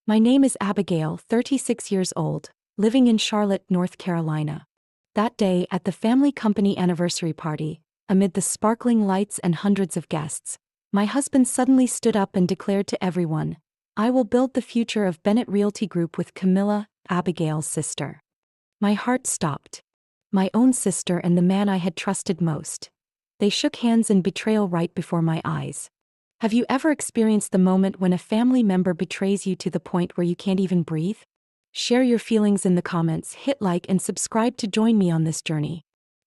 My name is Abigail, 36 years old, living in Charlotte, North Carolina. That day at the family company anniversary party, amid the sparkling lights and hundreds of guests, my husband suddenly stood up and declared to everyone, "I will build the future of Bennett Realty Group with Camila, Abigail's sister." My heart stopped. My own sister and the man I had trusted most. They shook hands in betrayal right before my eyes. Have you ever experienced the moment when a family member betrays you to the point where you can't even breathe? Share your feelings in the comments, hit like and subscribe to join me on this journey.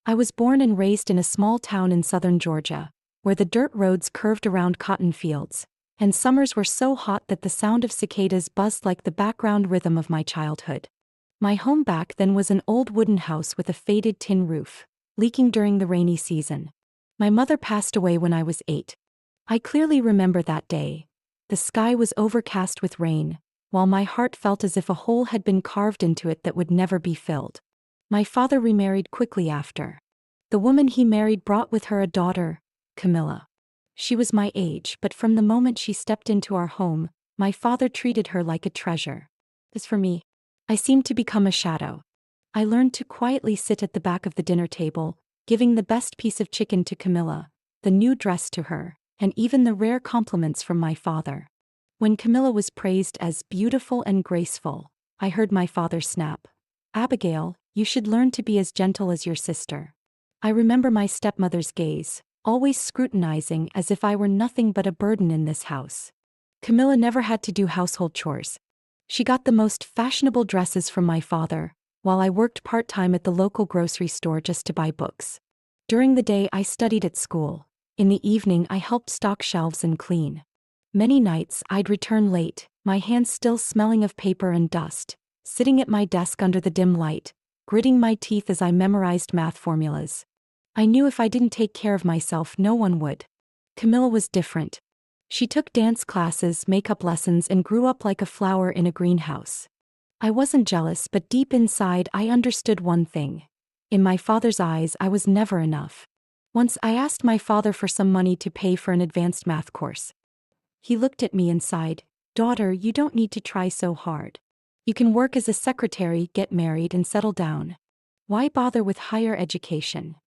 I was born and raised in a small town in southern Georgia, where the dirt roads curved around cotton fields, and summers were so hot that the sound of cicadas buzzed like the background rhythm of my childhood. My home back then was an old wooden house with a faded tin roof, leaking during the rainy season. My mother passed away when I was 8. I clearly remember that day. The sky was overcast with rain, while my heart felt as if a hole had been carved into it that would never be filled. My father remarried quickly after. The woman he married brought with her a daughter, Camila. She was my age, but from the moment she stepped into our home, my father treated her like a treasure. As for me, I seemed to become a shadow. I learned to quietly sit at the back of the dinner table, giving the best piece of chicken to Camila, the new dress to her, and even the rare compliments from my father. When Camila was praised as beautiful and graceful, I heard my father snap, "Abigail, you should learn to be as gentle as your sister." I remember my stepmother's gaze, always scrutinizing as if I were nothing but a burden in this house. Camila never had to do household chores. She got the most fashionable dresses from my father, while I worked part-time at the local grocery store just to buy books. During the day I studied at school. In the evening I helped stock shelves and clean. Many nights I'd return late, my hands still smelling of paper and dust, sitting at my desk under the dim light, gritting my teeth as I memorized math formulas. I knew if I didn't take care of myself, no one would. Camila was different. She took dance classes, makeup lessons, and grew up like a flower in a greenhouse. I wasn't jealous, but deep inside I understood one thing. In my father's eyes, I was never enough. Once I asked my father for some money to pay for an advanced math course. He looked at me and sighed, "Daughter, you don't need to try so hard. You can work as a secretary, get married, and settle down. Why bother with higher education?"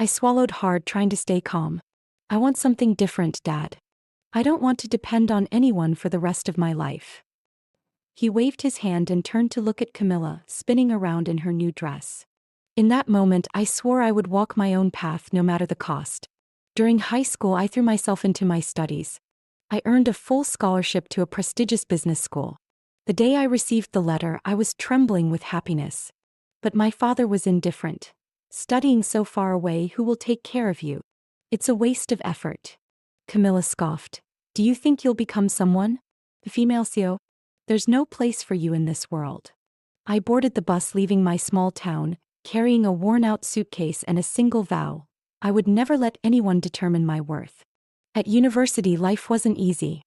I swallowed hard, trying to stay calm. "I want something different, Dad. I don't want to depend on anyone for the rest of my life." He waved his hand and turned to look at Camila, spinning around in her new dress. In that moment, I swore I would walk my own path no matter the cost. During high school, I threw myself into my studies. I earned a full scholarship to a prestigious business school. The day I received the letter, I was trembling with happiness. But my father was indifferent. "Studying so far away, who will take care of you? It's a waste of effort." Camila scoffed. "Do you think you'll become someone? The female CEO? There's no place for you in this world." I boarded the bus leaving my small town, carrying a worn-out suitcase and a single vow: I would never let anyone determine my worth. At university, life wasn't easy.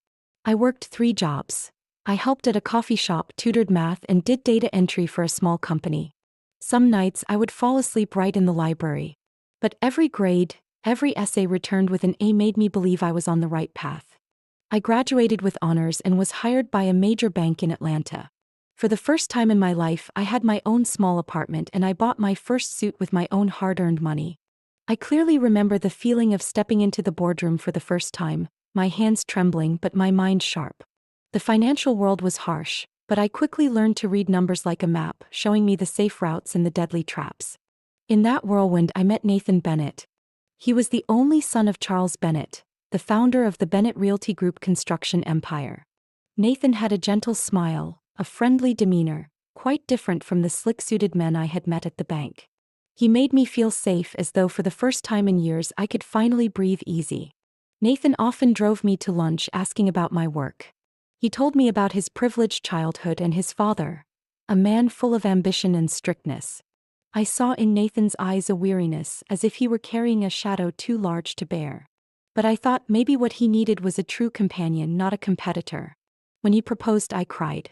I worked 3 jobs. I helped at a coffee shop, tutored math, and did data entry for a small company. Some nights I would fall asleep right in the library. But every grade, every essay returned with an A made me believe I was on the right path. I graduated with honors and was hired by a major bank in Atlanta. For the first time in my life, I had my own small apartment and I bought my first suit with my own hard-earned money. I clearly remember the feeling of stepping into the boardroom for the first time, my hands trembling but my mind sharp. The financial world was harsh, but I quickly learned to read numbers like a map, showing me the safe routes and the deadly traps. In that whirlwind, I met Nathan Bennett. He was the only son of Charles Bennett, the founder of the Bennett Realty Group construction empire. Nathan had a gentle smile, a friendly demeanor, quite different from the slick-suited men I had met at the bank. He made me feel safe, as though for the first time in years I could finally breathe easy. Nathan often drove me to lunch asking about my work. He told me about his privileged childhood and his father, a man full of ambition and strictness. I saw in Nathan's eyes a weariness, as if he were carrying a shadow too large to bear. But I thought maybe what he needed was a true companion, not a competitor. When he proposed, I cried.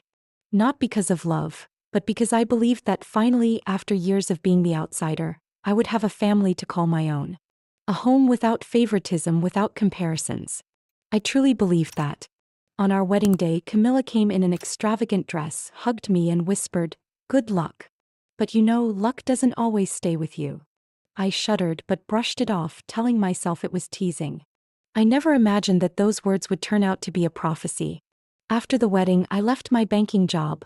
Not because of love, but because I believed that finally, after years of being the outsider, I would have a family to call my own. A home without favoritism, without comparisons. I truly believed that. On our wedding day, Camila came in an extravagant dress, hugged me and whispered, "Good luck. But you know, luck doesn't always stay with you." I shuddered but brushed it off, telling myself it was teasing. I never imagined that those words would turn out to be a prophecy. After the wedding, I left my banking job,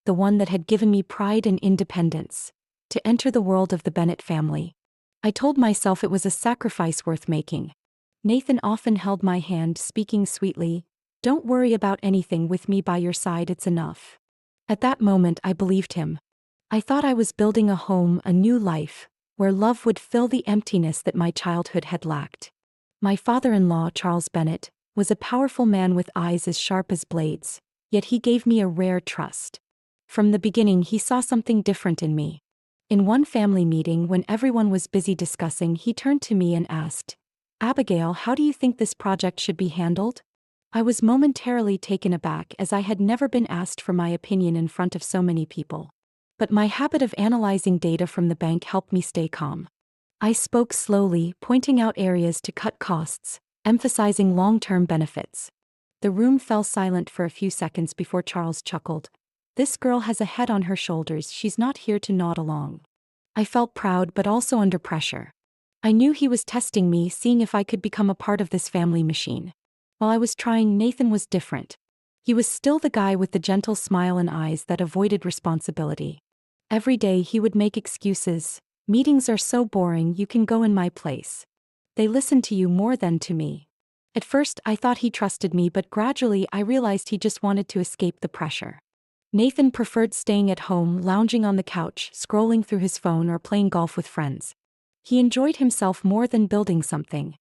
the one that had given me pride and independence, to enter the world of the Bennett family. I told myself it was a sacrifice worth making. Nathan often held my hand, speaking sweetly, "Don't worry about anything, with me by your side it's enough." At that moment I believed him. I thought I was building a home, a new life, where love would fill the emptiness that my childhood had lacked. My father-in-law, Charles Bennett, was a powerful man with eyes as sharp as blades, yet he gave me a rare trust. From the beginning he saw something different in me. In one family meeting, when everyone was busy discussing, he turned to me and asked, "Abigail, how do you think this project should be handled?" I was momentarily taken aback, as I had never been asked for my opinion in front of so many people. But my habit of analyzing data from the bank helped me stay calm. I spoke slowly, pointing out areas to cut costs, emphasizing long-term benefits. The room fell silent for a few seconds before Charles chuckled. "This girl has a head on her shoulders, she's not here to nod along." I felt proud but also under pressure. I knew he was testing me, seeing if I could become a part of this family machine. While I was trying, Nathan was different. He was still the guy with the gentle smile and eyes that avoided responsibility. Every day he would make excuses. "Meetings are so boring, you can go in my place. They listen to you more than to me." At first I thought he trusted me, but gradually I realized he just wanted to escape the pressure. Nathan preferred staying at home, lounging on the couch, scrolling through his phone or playing golf with friends. He enjoyed himself more than building something.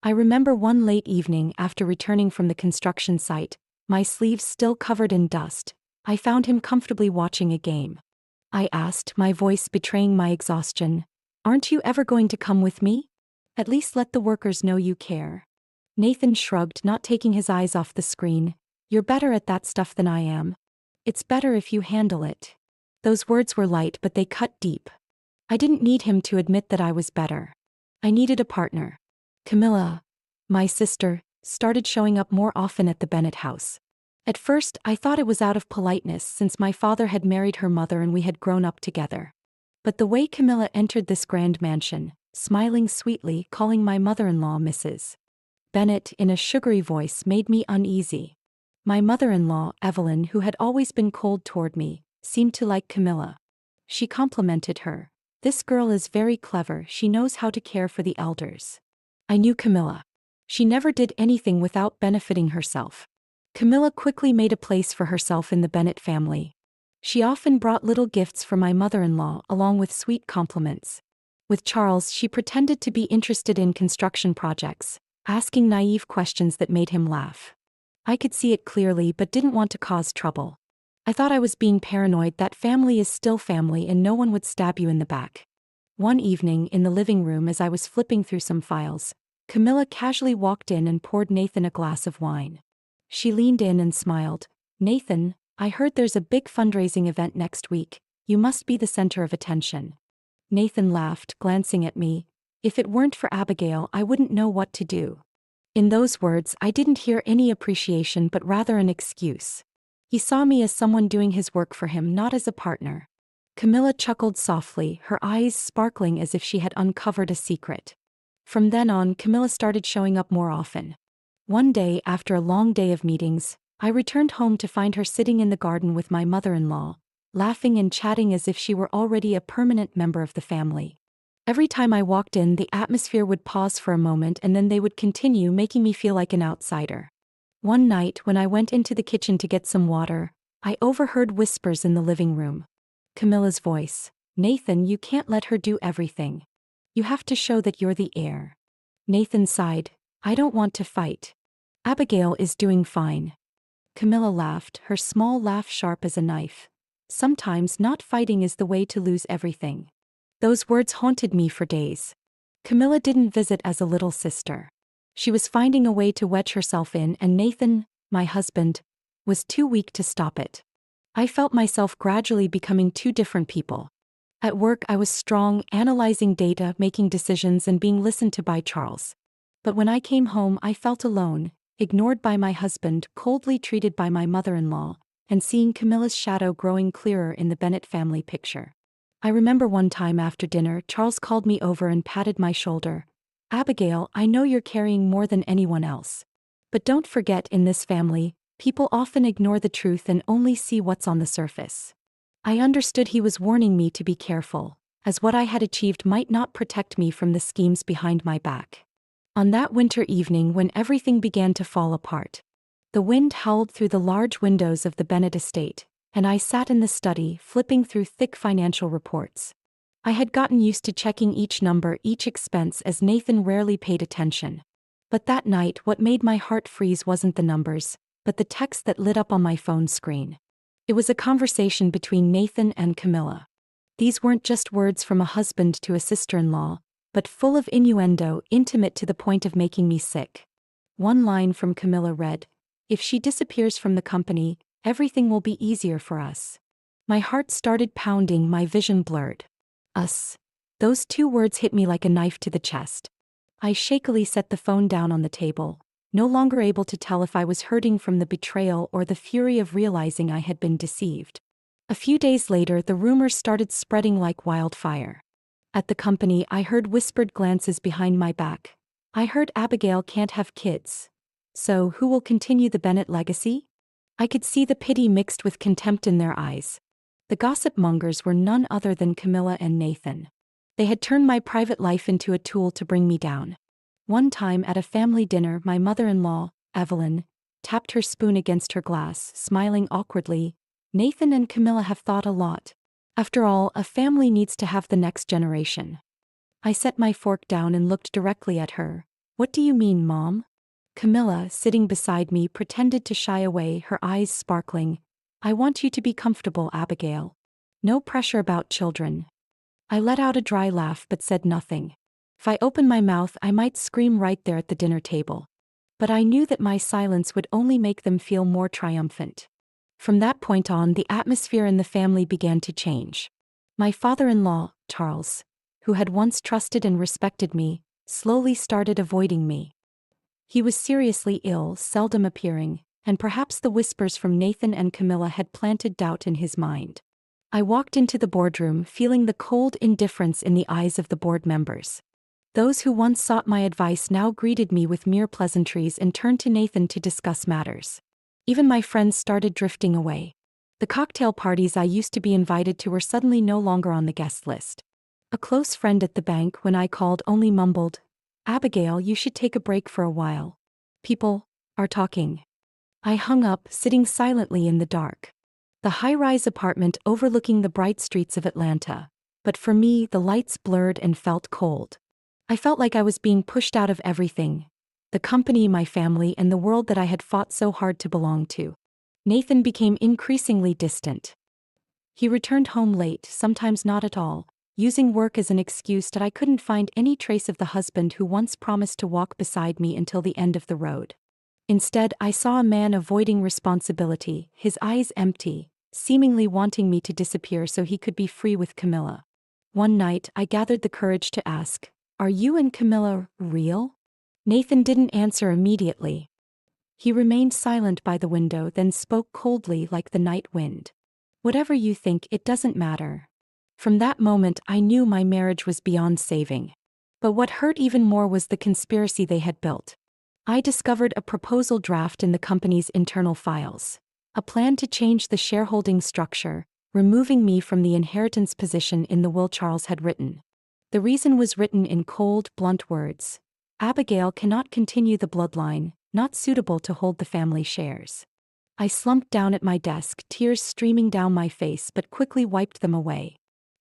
I remember one late evening, after returning from the construction site, my sleeves still covered in dust, I found him comfortably watching a game. I asked, my voice betraying my exhaustion, "Aren't you ever going to come with me? At least let the workers know you care." Nathan shrugged, not taking his eyes off the screen. "You're better at that stuff than I am. It's better if you handle it." Those words were light, but they cut deep. I didn't need him to admit that I was better. I needed a partner. Camila, my sister, started showing up more often at the Bennett house. At first, I thought it was out of politeness, since my father had married her mother and we had grown up together. But the way Camila entered this grand mansion, smiling sweetly, calling my mother-in-law Mrs. Bennett in a sugary voice, made me uneasy. My mother-in-law, Evelyn, who had always been cold toward me, seemed to like Camila. She complimented her. "This girl is very clever, she knows how to care for the elders." I knew Camila. She never did anything without benefiting herself. Camila quickly made a place for herself in the Bennett family. She often brought little gifts for my mother-in-law, along with sweet compliments. With Charles, she pretended to be interested in construction projects, asking naive questions that made him laugh. I could see it clearly but didn't want to cause trouble. I thought I was being paranoid. That family is still family and no one would stab you in the back. One evening, in the living room, as I was flipping through some files, Camila casually walked in and poured Nathan a glass of wine. She leaned in and smiled. "Nathan, I heard there's a big fundraising event next week. You must be the center of attention." Nathan laughed, glancing at me. "If it weren't for Abigail, I wouldn't know what to do." In those words, I didn't hear any appreciation but rather an excuse. He saw me as someone doing his work for him, not as a partner. Camila chuckled softly, her eyes sparkling as if she had uncovered a secret. From then on, Camila started showing up more often. One day, after a long day of meetings, I returned home to find her sitting in the garden with my mother-in-law, laughing and chatting as if she were already a permanent member of the family. Every time I walked in, the atmosphere would pause for a moment and then they would continue, making me feel like an outsider. One night, when I went into the kitchen to get some water, I overheard whispers in the living room. Camila's voice. "Nathan, you can't let her do everything. You have to show that you're the heir." Nathan sighed. "I don't want to fight. Abigail is doing fine." Camila laughed, her small laugh sharp as a knife. "Sometimes not fighting is the way to lose everything." Those words haunted me for days. Camila didn't visit as a little sister. She was finding a way to wedge herself in, and Nathan, my husband, was too weak to stop it. I felt myself gradually becoming two different people. At work I was strong, analyzing data, making decisions and being listened to by Charles. But when I came home I felt alone, ignored by my husband, coldly treated by my mother-in-law, and seeing Camilla's shadow growing clearer in the Bennett family picture. I remember one time after dinner, Charles called me over and patted my shoulder. "Abigail, I know you're carrying more than anyone else. But don't forget, in this family, people often ignore the truth and only see what's on the surface." I understood he was warning me to be careful, as what I had achieved might not protect me from the schemes behind my back. On that winter evening when everything began to fall apart, the wind howled through the large windows of the Bennett estate, and I sat in the study, flipping through thick financial reports. I had gotten used to checking each number, each expense, as Nathan rarely paid attention. But that night, what made my heart freeze wasn't the numbers, but the text that lit up on my phone screen. It was a conversation between Nathan and Camila. These weren't just words from a husband to a sister-in-law, but full of innuendo, intimate to the point of making me sick. One line from Camila read, "If she disappears from the company, everything will be easier for us." My heart started pounding, my vision blurred. Us. Those two words hit me like a knife to the chest. I shakily set the phone down on the table, no longer able to tell if I was hurting from the betrayal or the fury of realizing I had been deceived. A few days later, the rumors started spreading like wildfire. At the company, I heard whispered glances behind my back. I heard Abigail can't have kids. So, who will continue the Bennett legacy? I could see the pity mixed with contempt in their eyes. The gossip mongers were none other than Camila and Nathan. They had turned my private life into a tool to bring me down. One time at a family dinner, my mother-in-law, Evelyn, tapped her spoon against her glass, smiling awkwardly. "Nathan and Camila have thought a lot. After all, a family needs to have the next generation." I set my fork down and looked directly at her. "What do you mean, Mom?" Camila, sitting beside me, pretended to shy away, her eyes sparkling. "I want you to be comfortable, Abigail. No pressure about children." I let out a dry laugh but said nothing. If I opened my mouth, I might scream right there at the dinner table. But I knew that my silence would only make them feel more triumphant. From that point on, the atmosphere in the family began to change. My father-in-law, Charles, who had once trusted and respected me, slowly started avoiding me. He was seriously ill, seldom appearing, and perhaps the whispers from Nathan and Camila had planted doubt in his mind. I walked into the boardroom, feeling the cold indifference in the eyes of the board members. Those who once sought my advice now greeted me with mere pleasantries and turned to Nathan to discuss matters. Even my friends started drifting away. The cocktail parties I used to be invited to were suddenly no longer on the guest list. A close friend at the bank, when I called, only mumbled, "Abigail, you should take a break for a while. People are talking." I hung up, sitting silently in the dark. The high-rise apartment overlooking the bright streets of Atlanta. But for me, the lights blurred and felt cold. I felt like I was being pushed out of everything. The company, my family, and the world that I had fought so hard to belong to. Nathan became increasingly distant. He returned home late, sometimes not at all, using work as an excuse that I couldn't find any trace of the husband who once promised to walk beside me until the end of the road. Instead, I saw a man avoiding responsibility, his eyes empty, seemingly wanting me to disappear so he could be free with Camila. One night, I gathered the courage to ask, "Are you and Camila real?" Nathan didn't answer immediately. He remained silent by the window, then spoke coldly like the night wind. "Whatever you think, it doesn't matter." From that moment, I knew my marriage was beyond saving. But what hurt even more was the conspiracy they had built. I discovered a proposal draft in the company's internal files. A plan to change the shareholding structure, removing me from the inheritance position in the will Charles had written. The reason was written in cold, blunt words. "Abigail cannot continue the bloodline, not suitable to hold the family shares." I slumped down at my desk, tears streaming down my face, but quickly wiped them away.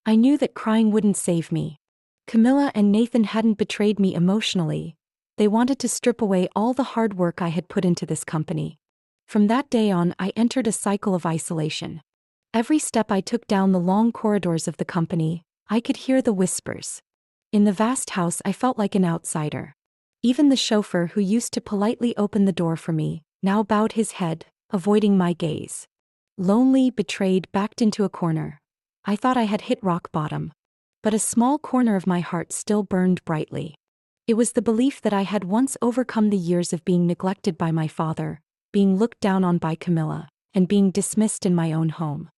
I knew that crying wouldn't save me. Camila and Nathan hadn't betrayed me emotionally. They wanted to strip away all the hard work I had put into this company. From that day on, I entered a cycle of isolation. Every step I took down the long corridors of the company, I could hear the whispers. In the vast house, I felt like an outsider. Even the chauffeur who used to politely open the door for me, now bowed his head, avoiding my gaze. Lonely, betrayed, backed into a corner. I thought I had hit rock bottom. But a small corner of my heart still burned brightly. It was the belief that I had once overcome the years of being neglected by my father, being looked down on by Camila, and being dismissed in my own home.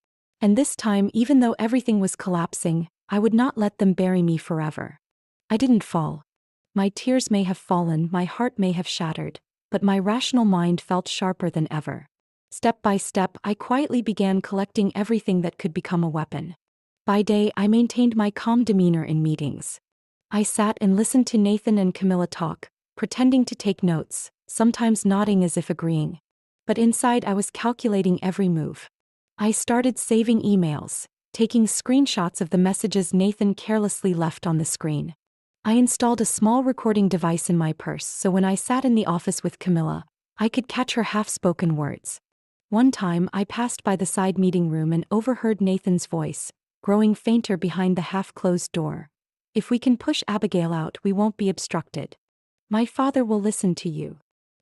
And this time, even though everything was collapsing, I would not let them bury me forever. I didn't fall. My tears may have fallen, my heart may have shattered, but my rational mind felt sharper than ever. Step by step, I quietly began collecting everything that could become a weapon. By day, I maintained my calm demeanor in meetings. I sat and listened to Nathan and Camila talk, pretending to take notes, sometimes nodding as if agreeing. But inside, I was calculating every move. I started saving emails, taking screenshots of the messages Nathan carelessly left on the screen. I installed a small recording device in my purse so when I sat in the office with Camila, I could catch her half-spoken words. One time, I passed by the side meeting room and overheard Nathan's voice, growing fainter behind the half-closed door. "If we can push Abigail out, we won't be obstructed. My father will listen to you."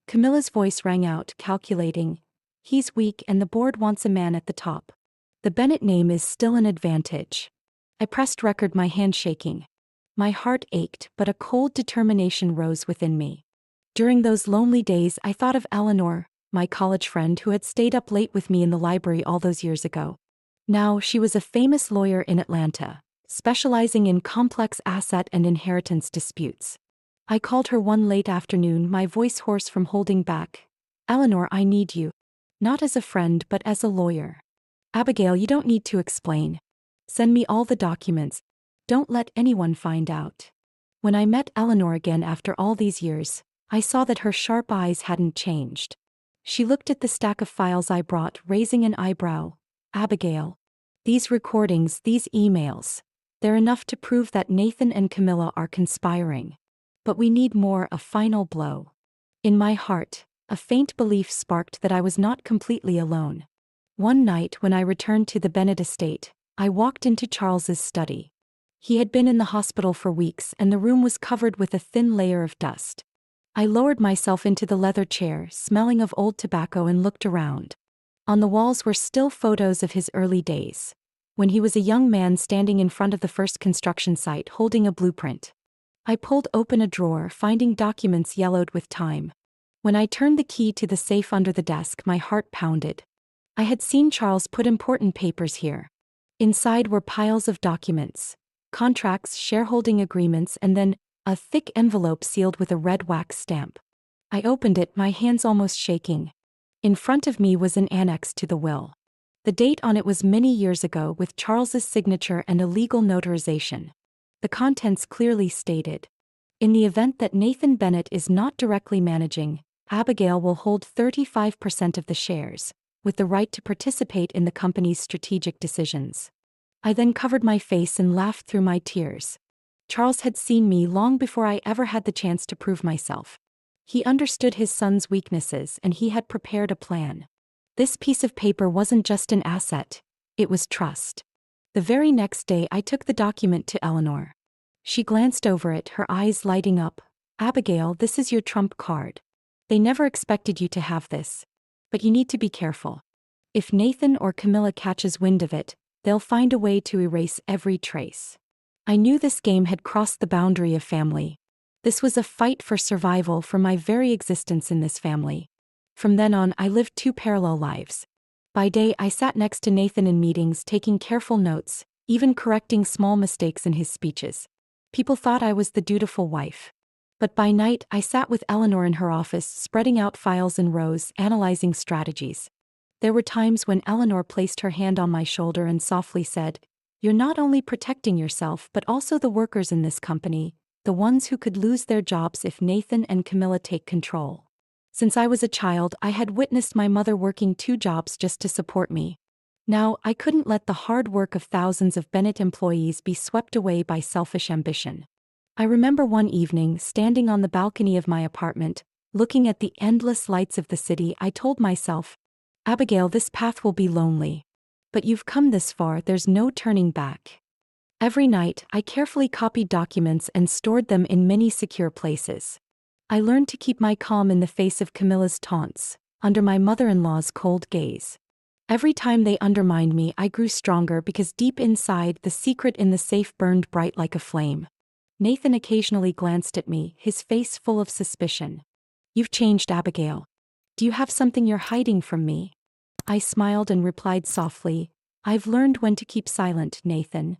Camila's voice rang out, calculating. "He's weak and the board wants a man at the top. The Bennett name is still an advantage." I pressed record, my hand shaking. My heart ached, but a cold determination rose within me. During those lonely days, I thought of Eleanor, my college friend who had stayed up late with me in the library all those years ago. Now, she was a famous lawyer in Atlanta, specializing in complex asset and inheritance disputes. I called her one late afternoon, my voice hoarse from holding back. "Eleanor, I need you. Not as a friend, but as a lawyer." "Abigail, you don't need to explain. Send me all the documents. Don't let anyone find out." When I met Eleanor again after all these years, I saw that her sharp eyes hadn't changed. She looked at the stack of files I brought, raising an eyebrow. "Abigail, these recordings, these emails, they're enough to prove that Nathan and Camila are conspiring. But we need more, a final blow." In my heart, a faint belief sparked that I was not completely alone. One night when I returned to the Bennett estate, I walked into Charles's study. He had been in the hospital for weeks and the room was covered with a thin layer of dust. I lowered myself into the leather chair, smelling of old tobacco, and looked around. On the walls were still photos of his early days, when he was a young man standing in front of the first construction site holding a blueprint. I pulled open a drawer, finding documents yellowed with time. When I turned the key to the safe under the desk, my heart pounded. I had seen Charles put important papers here. Inside were piles of documents, contracts, shareholding agreements, and then a thick envelope sealed with a red wax stamp. I opened it, my hands almost shaking. In front of me was an annex to the will. The date on it was many years ago, with Charles's signature and a legal notarization. The contents clearly stated, "In the event that Nathan Bennett is not directly managing, Abigail will hold 35% of the shares, with the right to participate in the company's strategic decisions." I then covered my face and laughed through my tears. Charles had seen me long before I ever had the chance to prove myself. He understood his son's weaknesses and he had prepared a plan. This piece of paper wasn't just an asset, it was trust. The very next day I took the document to Eleanor. She glanced over it, her eyes lighting up. "Abigail, this is your trump card. They never expected you to have this. But you need to be careful. If Nathan or Camila catches wind of it, they'll find a way to erase every trace." I knew this game had crossed the boundary of family. This was a fight for survival, for my very existence in this family. From then on, I lived two parallel lives. By day, I sat next to Nathan in meetings, taking careful notes, even correcting small mistakes in his speeches. People thought I was the dutiful wife. But by night, I sat with Eleanor in her office, spreading out files in rows, analyzing strategies. There were times when Eleanor placed her hand on my shoulder and softly said, "You're not only protecting yourself but also the workers in this company, the ones who could lose their jobs if Nathan and Camila take control." Since I was a child, I had witnessed my mother working 2 jobs just to support me. Now, I couldn't let the hard work of thousands of Bennett employees be swept away by selfish ambition. I remember one evening, standing on the balcony of my apartment, looking at the endless lights of the city, I told myself, "Abigail, this path will be lonely. But you've come this far, there's no turning back." Every night, I carefully copied documents and stored them in many secure places. I learned to keep my calm in the face of Camila's taunts, under my mother-in-law's cold gaze. Every time they undermined me, I grew stronger because deep inside, the secret in the safe burned bright like a flame. Nathan occasionally glanced at me, his face full of suspicion. "You've changed, Abigail. Do you have something you're hiding from me?" I smiled and replied softly, "I've learned when to keep silent, Nathan."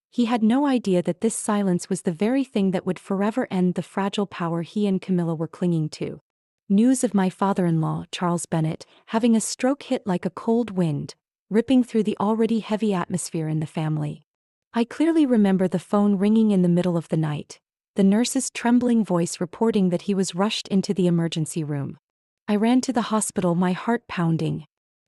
He had no idea that this silence was the very thing that would forever end the fragile power he and Camila were clinging to. News of my father-in-law, Charles Bennett, having a stroke hit like a cold wind, ripping through the already heavy atmosphere in the family. I clearly remember the phone ringing in the middle of the night, the nurse's trembling voice reporting that he was rushed into the emergency room. I ran to the hospital, my heart pounding.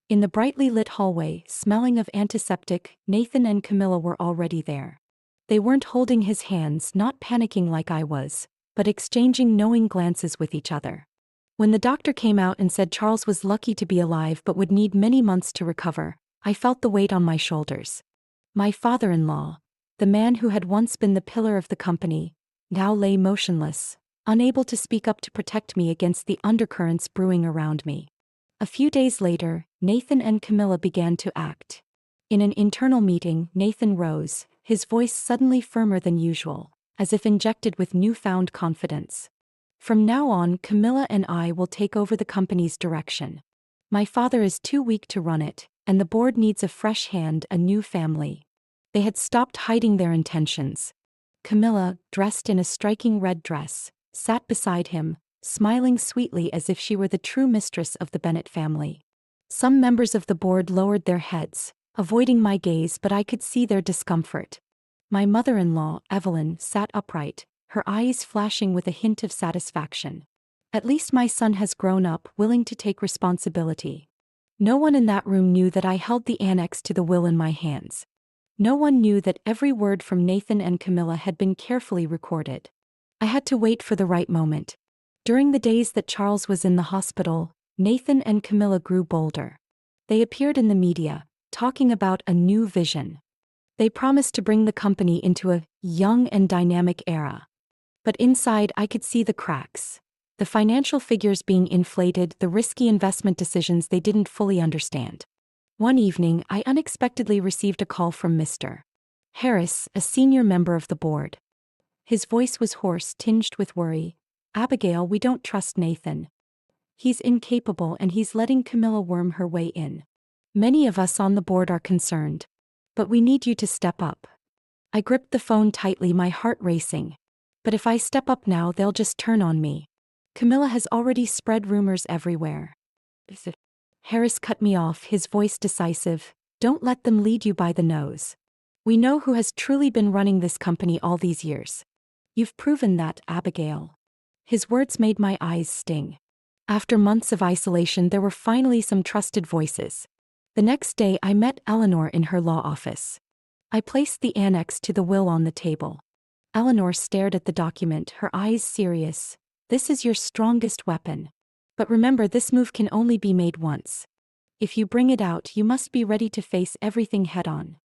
In the brightly lit hallway, smelling of antiseptic, Nathan and Camila were already there. They weren't holding his hands, not panicking like I was, but exchanging knowing glances with each other. When the doctor came out and said Charles was lucky to be alive but would need many months to recover, I felt the weight on my shoulders. My father-in-law, the man who had once been the pillar of the company, now lay motionless, unable to speak up to protect me against the undercurrents brewing around me. A few days later, Nathan and Camila began to act. In an internal meeting, Nathan rose, his voice suddenly firmer than usual, as if injected with newfound confidence. "From now on, Camila and I will take over the company's direction. My father is too weak to run it, and the board needs a fresh hand, a new family." They had stopped hiding their intentions. Camila, dressed in a striking red dress, sat beside him, smiling sweetly as if she were the true mistress of the Bennett family. Some members of the board lowered their heads, avoiding my gaze, but I could see their discomfort. My mother-in-law, Evelyn, sat upright, her eyes flashing with a hint of satisfaction. "At least my son has grown up, willing to take responsibility." No one in that room knew that I held the annex to the will in my hands. No one knew that every word from Nathan and Camila had been carefully recorded. I had to wait for the right moment. During the days that Charles was in the hospital, Nathan and Camila grew bolder. They appeared in the media, talking about a new vision. They promised to bring the company into a young and dynamic era. But inside, I could see the cracks. The financial figures being inflated, the risky investment decisions they didn't fully understand. One evening, I unexpectedly received a call from Mr. Harris, a senior member of the board. His voice was hoarse, tinged with worry. "Abigail, we don't trust Nathan. He's incapable and he's letting Camila worm her way in. Many of us on the board are concerned. But we need you to step up." I gripped the phone tightly, my heart racing. "But if I step up now, they'll just turn on me. Camila has already spread rumors everywhere." Harris cut me off, his voice decisive. "Don't let them lead you by the nose. We know who has truly been running this company all these years. You've proven that, Abigail." His words made my eyes sting. After months of isolation, there were finally some trusted voices. The next day, I met Eleanor in her law office. I placed the annex to the will on the table. Eleanor stared at the document, her eyes serious. "This is your strongest weapon. But remember, this move can only be made once. If you bring it out, you must be ready to face everything head-on."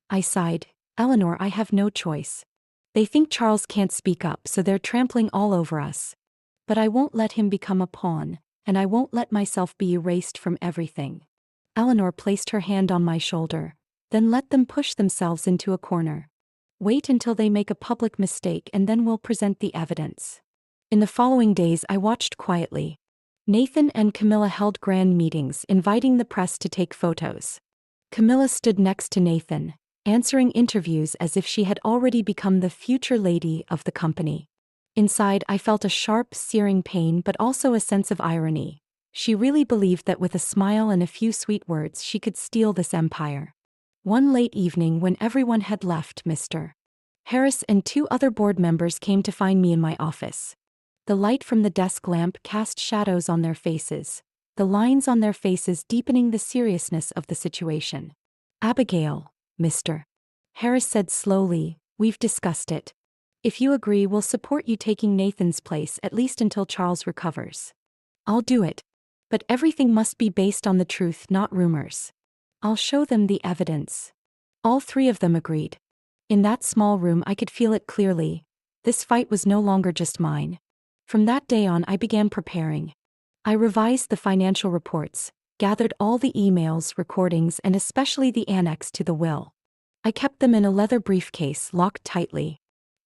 I sighed. "Eleanor, I have no choice. They think Charles can't speak up, so they're trampling all over us. But I won't let him become a pawn, and I won't let myself be erased from everything." Eleanor placed her hand on my shoulder. "Then let them push themselves into a corner. Wait until they make a public mistake and then we'll present the evidence." In the following days, I watched quietly. Nathan and Camila held grand meetings, inviting the press to take photos. Camila stood next to Nathan, answering interviews as if she had already become the future lady of the company. Inside, I felt a sharp, searing pain but also a sense of irony. She really believed that with a smile and a few sweet words she could steal this empire. One late evening, when everyone had left, Mr. Harris and 2 other board members came to find me in my office. The light from the desk lamp cast shadows on their faces, the lines on their faces deepening the seriousness of the situation. "Abigail," Mr. Harris said slowly, "we've discussed it. If you agree, we'll support you taking Nathan's place at least until Charles recovers." "I'll do it. But everything must be based on the truth, not rumors. I'll show them the evidence." All 3 of them agreed. In that small room, I could feel it clearly. This fight was no longer just mine. From that day on, I began preparing. I revised the financial reports, gathered all the emails, recordings, and especially the annex to the will. I kept them in a leather briefcase, locked tightly.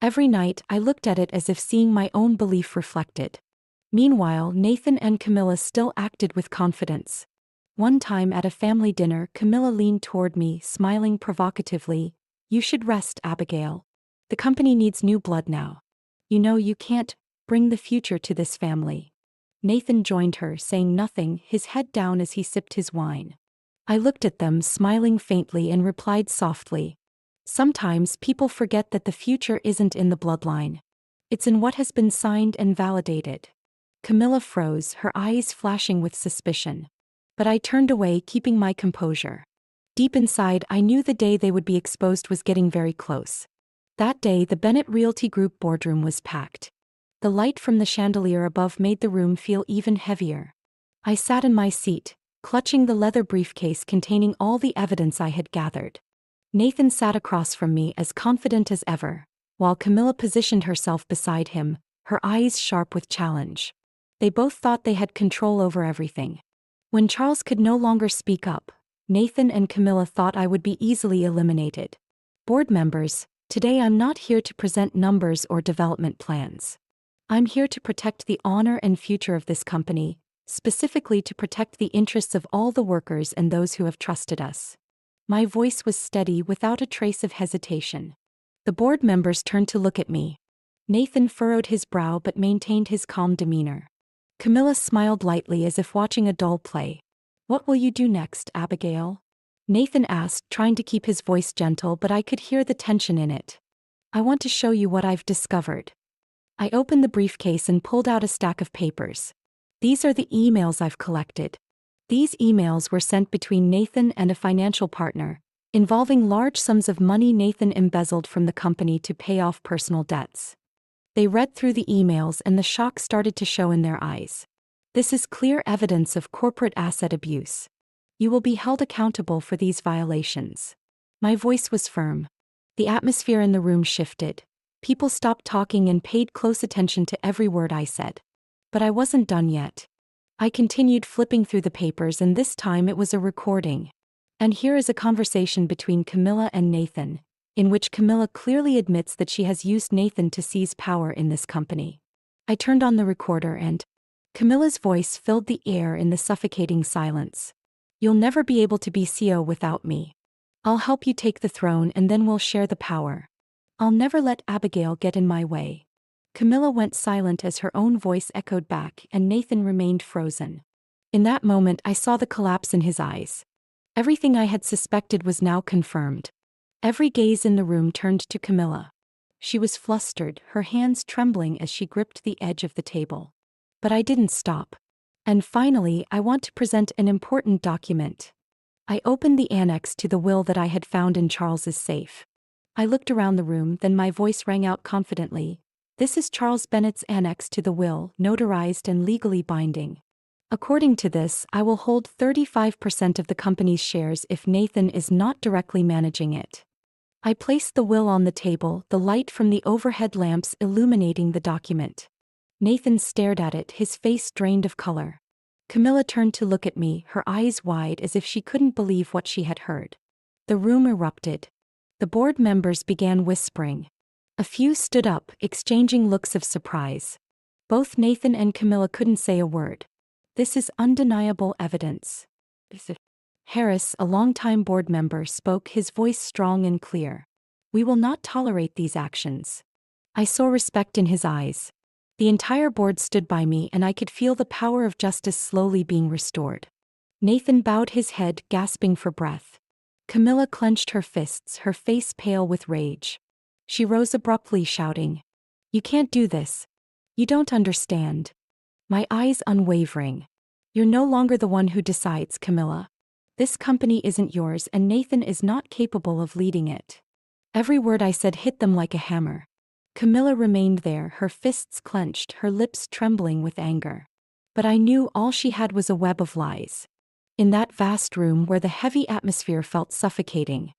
Every night I looked at it as if seeing my own belief reflected. Meanwhile, Nathan and Camila still acted with confidence. One time at a family dinner, Camila leaned toward me, smiling provocatively. "You should rest, Abigail. The company needs new blood now. You know you can't bring the future to this family." Nathan joined her, saying nothing, his head down as he sipped his wine. I looked at them, smiling faintly, and replied softly, "Sometimes people forget that the future isn't in the bloodline. It's in what has been signed and validated." Camila froze, her eyes flashing with suspicion. But I turned away, keeping my composure. Deep inside, I knew the day they would be exposed was getting very close. That day, the Bennett Realty Group boardroom was packed. The light from the chandelier above made the room feel even heavier. I sat in my seat, clutching the leather briefcase containing all the evidence I had gathered. Nathan sat across from me, as confident as ever, while Camila positioned herself beside him, her eyes sharp with challenge. They both thought they had control over everything. When Charles could no longer speak up, Nathan and Camila thought I would be easily eliminated. "Board members, today I'm not here to present numbers or development plans. I'm here to protect the honor and future of this company, specifically to protect the interests of all the workers and those who have trusted us." My voice was steady, without a trace of hesitation. The board members turned to look at me. Nathan furrowed his brow but maintained his calm demeanor. Camila smiled lightly, as if watching a dull play. "What will you do next, Abigail?" Nathan asked, trying to keep his voice gentle, but I could hear the tension in it. "I want to show you what I've discovered." I opened the briefcase and pulled out a stack of papers. "These are the emails I've collected." These emails were sent between Nathan and a financial partner, involving large sums of money Nathan embezzled from the company to pay off personal debts. They read through the emails and the shock started to show in their eyes. "This is clear evidence of corporate asset abuse. You will be held accountable for these violations." My voice was firm. The atmosphere in the room shifted. People stopped talking and paid close attention to every word I said. But I wasn't done yet. I continued flipping through the papers, and this time it was a recording. And here is a conversation between Camila and Nathan, in which Camila clearly admits that she has used Nathan to seize power in this company. I turned on the recorder and Camila's voice filled the air in the suffocating silence. "You'll never be able to be CEO without me. I'll help you take the throne, and then we'll share the power. I'll never let Abigail get in my way." Camila went silent as her own voice echoed back, and Nathan remained frozen. In that moment, I saw the collapse in his eyes. Everything I had suspected was now confirmed. Every gaze in the room turned to Camila. She was flustered, her hands trembling as she gripped the edge of the table. But I didn't stop. "And finally, I want to present an important document." I opened the annex to the will that I had found in Charles's safe. I looked around the room, then my voice rang out confidently. "This is Charles Bennett's annex to the will, notarized and legally binding. According to this, I will hold 35% of the company's shares if Nathan is not directly managing it." I placed the will on the table, the light from the overhead lamps illuminating the document. Nathan stared at it, his face drained of color. Camila turned to look at me, her eyes wide as if she couldn't believe what she had heard. The room erupted. The board members began whispering. A few stood up, exchanging looks of surprise. Both Nathan and Camila couldn't say a word. "This is undeniable evidence." Harris, a longtime board member, spoke, his voice strong and clear. "We will not tolerate these actions." I saw respect in his eyes. The entire board stood by me, and I could feel the power of justice slowly being restored. Nathan bowed his head, gasping for breath. Camila clenched her fists, her face pale with rage. She rose abruptly, shouting, "You can't do this. You don't understand." My eyes unwavering. "You're no longer the one who decides, Camila. This company isn't yours, and Nathan is not capable of leading it." Every word I said hit them like a hammer. Camila remained there, her fists clenched, her lips trembling with anger. But I knew all she had was a web of lies. In that vast room where the heavy atmosphere felt suffocating.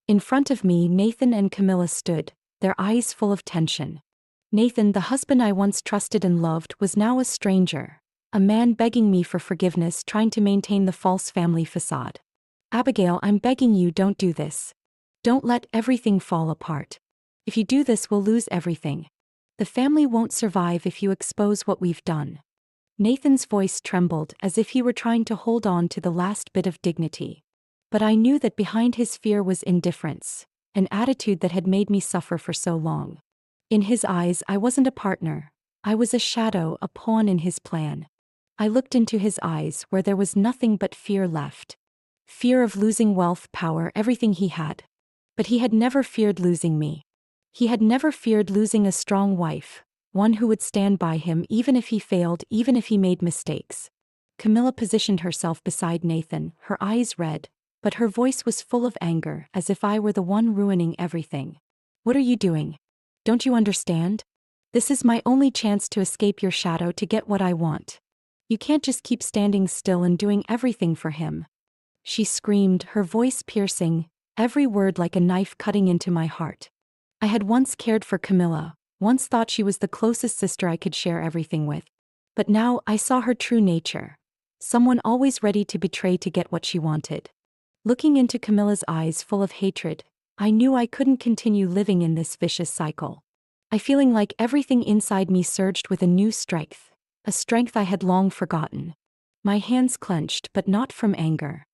In front of me, Nathan and Camila stood, their eyes full of tension. Nathan, the husband I once trusted and loved, was now a stranger. A man begging me for forgiveness, trying to maintain the false family facade. "Abigail, I'm begging you, don't do this. Don't let everything fall apart. If you do this, we'll lose everything. The family won't survive if you expose what we've done. Nathan's voice trembled as if he were trying to hold on to the last bit of dignity. But I knew that behind his fear was indifference, an attitude that had made me suffer for so long. In his eyes, I wasn't a partner. I was a shadow, a pawn in his plan. I looked into his eyes where there was nothing but fear left. Fear of losing wealth, power, everything he had. But he had never feared losing me. He had never feared losing a strong wife, one who would stand by him even if he failed, even if he made mistakes. Camila positioned herself beside Nathan, her eyes red, but her voice was full of anger, as if I were the one ruining everything. What are you doing? Don't you understand? This is my only chance to escape your shadow, to get what I want. You can't just keep standing still and doing everything for him. She screamed, her voice piercing, every word like a knife cutting into my heart. I had once cared for Camila, once thought she was the closest sister I could share everything with. But now I saw her true nature. Someone always ready to betray to get what she wanted. Looking into Camila's eyes full of hatred, I knew I couldn't continue living in this vicious cycle. I feeling like everything inside me surged with a new strength, a strength I had long forgotten. My hands clenched, but not from anger.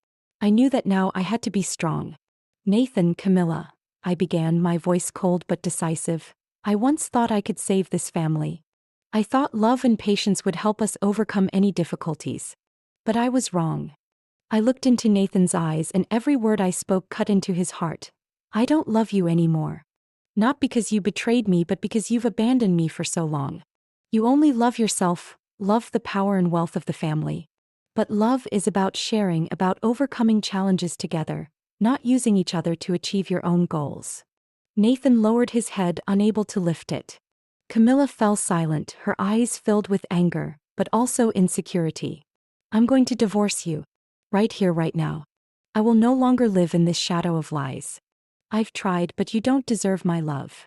I knew that now I had to be strong. Nathan, Camila, I began, my voice cold but decisive. I once thought I could save this family. I thought love and patience would help us overcome any difficulties. But I was wrong. I looked into Nathan's eyes and every word I spoke cut into his heart. I don't love you anymore. Not because you betrayed me, but because you've abandoned me for so long. You only love yourself, love the power and wealth of the family. But love is about sharing, about overcoming challenges together, not using each other to achieve your own goals. Nathan lowered his head, unable to lift it. Camila fell silent, her eyes filled with anger, but also insecurity. I'm going to divorce you. Right here, right now. I will no longer live in this shadow of lies. I've tried, but you don't deserve my love.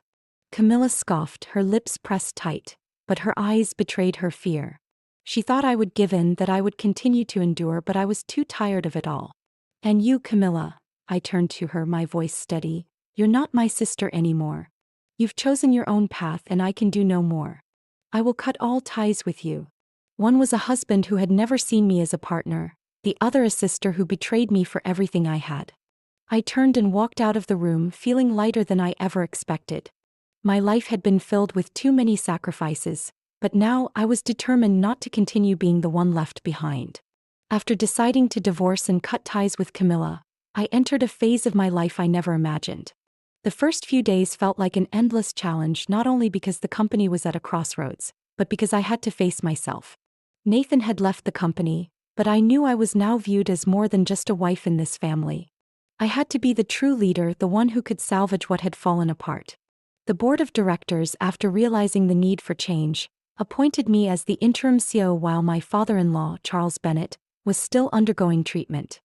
Camila scoffed, her lips pressed tight, but her eyes betrayed her fear. She thought I would give in, that I would continue to endure, but I was too tired of it all. And you, Camila, I turned to her, my voice steady, you're not my sister anymore. You've chosen your own path and I can do no more. I will cut all ties with you. One was a husband who had never seen me as a partner, the other a sister who betrayed me for everything I had. I turned and walked out of the room, feeling lighter than I ever expected. My life had been filled with too many sacrifices, but now I was determined not to continue being the one left behind. After deciding to divorce and cut ties with Camila, I entered a phase of my life I never imagined. The first few days felt like an endless challenge, not only because the company was at a crossroads, but because I had to face myself. Nathan had left the company, but I knew I was now viewed as more than just a wife in this family. I had to be the true leader, the one who could salvage what had fallen apart. The board of directors, after realizing the need for change, appointed me as the interim CEO while my father-in-law, Charles Bennett, was still undergoing treatment.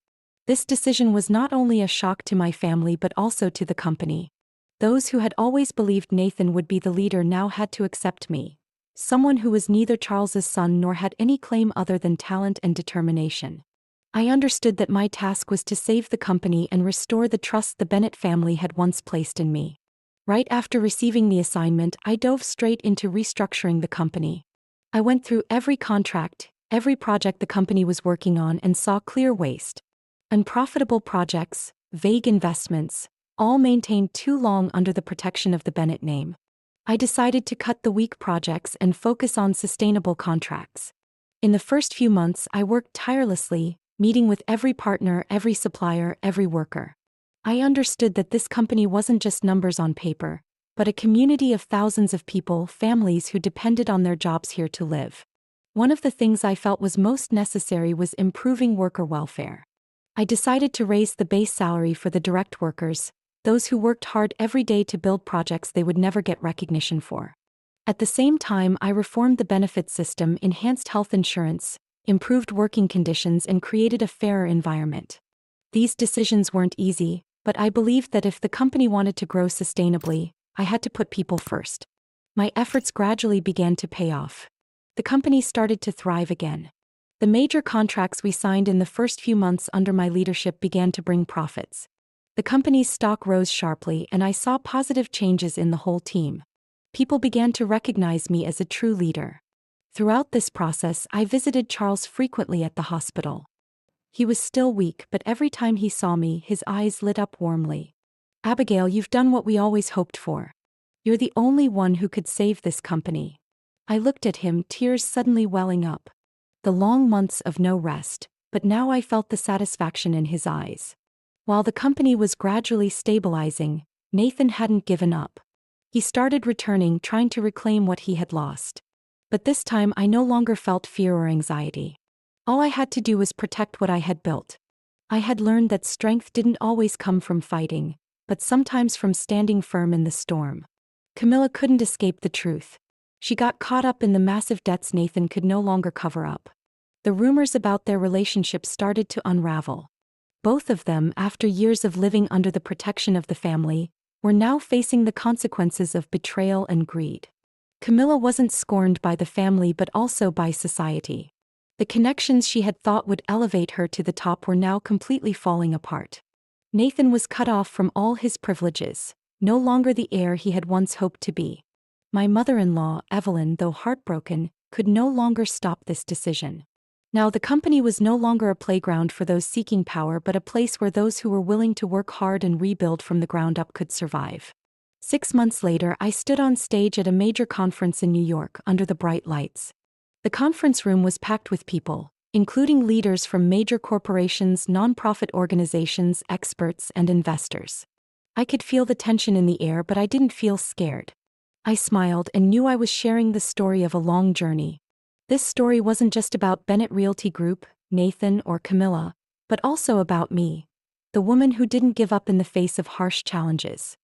This decision was not only a shock to my family but also to the company. Those who had always believed Nathan would be the leader now had to accept me, someone who was neither Charles's son nor had any claim other than talent and determination. I understood that my task was to save the company and restore the trust the Bennett family had once placed in me. Right after receiving the assignment, I dove straight into restructuring the company. I went through every contract, every project the company was working on and saw clear waste. Unprofitable projects, vague investments, all maintained too long under the protection of the Bennett name. I decided to cut the weak projects and focus on sustainable contracts. In the first few months, I worked tirelessly, meeting with every partner, every supplier, every worker. I understood that this company wasn't just numbers on paper, but a community of thousands of people, families who depended on their jobs here to live. One of the things I felt was most necessary was improving worker welfare. I decided to raise the base salary for the direct workers, those who worked hard every day to build projects they would never get recognition for. At the same time, I reformed the benefits system, enhanced health insurance, improved working conditions, and created a fairer environment. These decisions weren't easy, but I believed that if the company wanted to grow sustainably, I had to put people first. My efforts gradually began to pay off. The company started to thrive again. The major contracts we signed in the first few months under my leadership began to bring profits. The company's stock rose sharply and I saw positive changes in the whole team. People began to recognize me as a true leader. Throughout this process, I visited Charles frequently at the hospital. He was still weak, but every time he saw me, his eyes lit up warmly. "Abigail, you've done what we always hoped for. You're the only one who could save this company." I looked at him, tears suddenly welling up. The long months of no rest, but now I felt the satisfaction in his eyes. While the company was gradually stabilizing, Nathan hadn't given up. He started returning, trying to reclaim what he had lost. But this time I no longer felt fear or anxiety. All I had to do was protect what I had built. I had learned that strength didn't always come from fighting, but sometimes from standing firm in the storm. Camila couldn't escape the truth. She got caught up in the massive debts Nathan could no longer cover up. The rumors about their relationship started to unravel. Both of them, after years of living under the protection of the family, were now facing the consequences of betrayal and greed. Camila wasn't scorned by the family but also by society. The connections she had thought would elevate her to the top were now completely falling apart. Nathan was cut off from all his privileges, no longer the heir he had once hoped to be. My mother-in-law, Evelyn, though heartbroken, could no longer stop this decision. Now the company was no longer a playground for those seeking power but a place where those who were willing to work hard and rebuild from the ground up could survive. 6 months later, I stood on stage at a major conference in New York under the bright lights. The conference room was packed with people, including leaders from major corporations, nonprofit organizations, experts, and investors. I could feel the tension in the air, but I didn't feel scared. I smiled and knew I was sharing the story of a long journey. This story wasn't just about Bennett Realty Group, Nathan, or Camila, but also about me, the woman who didn't give up in the face of harsh challenges.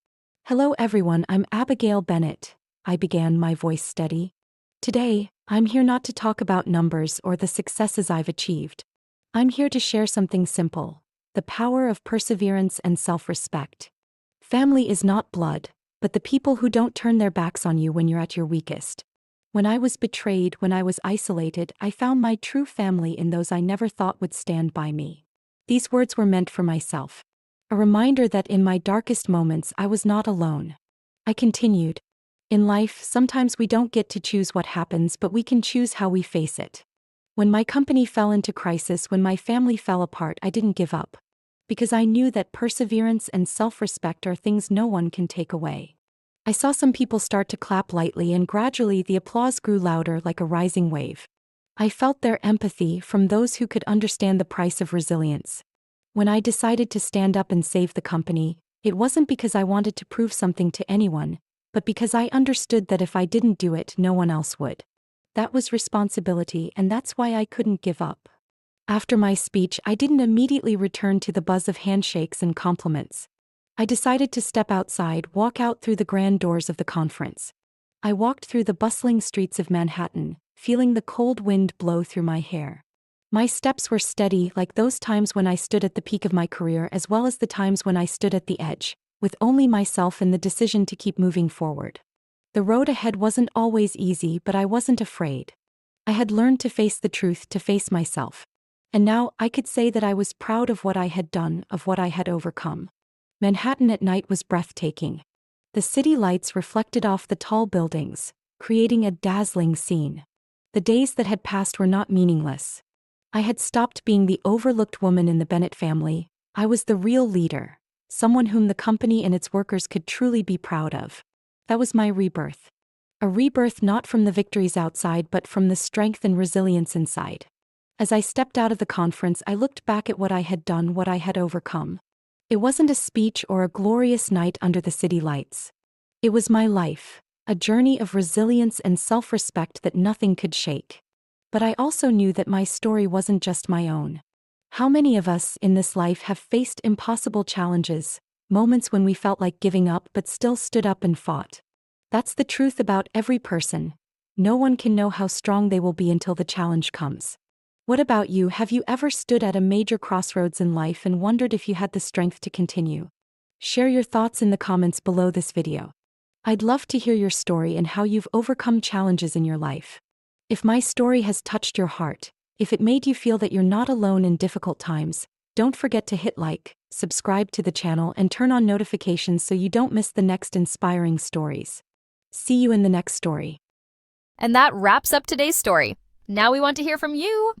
"Hello everyone, I'm Abigail Bennett," I began, my voice steady. "Today, I'm here not to talk about numbers or the successes I've achieved. I'm here to share something simple: the power of perseverance and self-respect. Family is not blood, but the people who don't turn their backs on you when you're at your weakest. When I was betrayed, when I was isolated, I found my true family in those I never thought would stand by me." These words were meant for myself. A reminder that in my darkest moments I was not alone. I continued, "In life, sometimes we don't get to choose what happens, but we can choose how we face it. When my company fell into crisis, when my family fell apart, I didn't give up. Because I knew that perseverance and self-respect are things no one can take away." I saw some people start to clap lightly, and gradually the applause grew louder like a rising wave. I felt their empathy, from those who could understand the price of resilience. When I decided to stand up and save the company, it wasn't because I wanted to prove something to anyone, but because I understood that if I didn't do it, no one else would. That was responsibility, and that's why I couldn't give up. After my speech, I didn't immediately return to the buzz of handshakes and compliments. I decided to step outside, walk out through the grand doors of the conference. I walked through the bustling streets of Manhattan, feeling the cold wind blow through my hair. My steps were steady, like those times when I stood at the peak of my career, as well as the times when I stood at the edge, with only myself and the decision to keep moving forward. The road ahead wasn't always easy, but I wasn't afraid. I had learned to face the truth, to face myself. And now I could say that I was proud of what I had done, of what I had overcome. Manhattan at night was breathtaking. The city lights reflected off the tall buildings, creating a dazzling scene. The days that had passed were not meaningless. I had stopped being the overlooked woman in the Bennett family. I was the real leader, someone whom the company and its workers could truly be proud of. That was my rebirth. A rebirth not from the victories outside, but from the strength and resilience inside. As I stepped out of the conference, I looked back at what I had done, what I had overcome. It wasn't a speech or a glorious night under the city lights. It was my life, a journey of resilience and self-respect that nothing could shake. But I also knew that my story wasn't just my own. How many of us in this life have faced impossible challenges, moments when we felt like giving up but still stood up and fought? That's the truth about every person. No one can know how strong they will be until the challenge comes. What about you? Have you ever stood at a major crossroads in life and wondered if you had the strength to continue? Share your thoughts in the comments below this video. I'd love to hear your story and how you've overcome challenges in your life. If my story has touched your heart, if it made you feel that you're not alone in difficult times, don't forget to hit like, subscribe to the channel and turn on notifications so you don't miss the next inspiring stories. See you in the next story. And that wraps up today's story. Now we want to hear from you.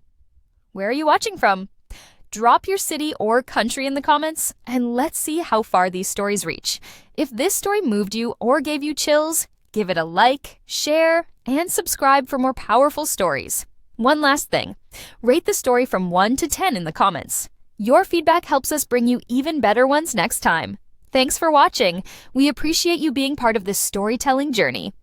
Where are you watching from? Drop your city or country in the comments, and let's see how far these stories reach. If this story moved you or gave you chills, give it a like, share, and subscribe for more powerful stories. One last thing, rate the story from 1 to 10 in the comments. Your feedback helps us bring you even better ones next time. Thanks for watching. We appreciate you being part of this storytelling journey.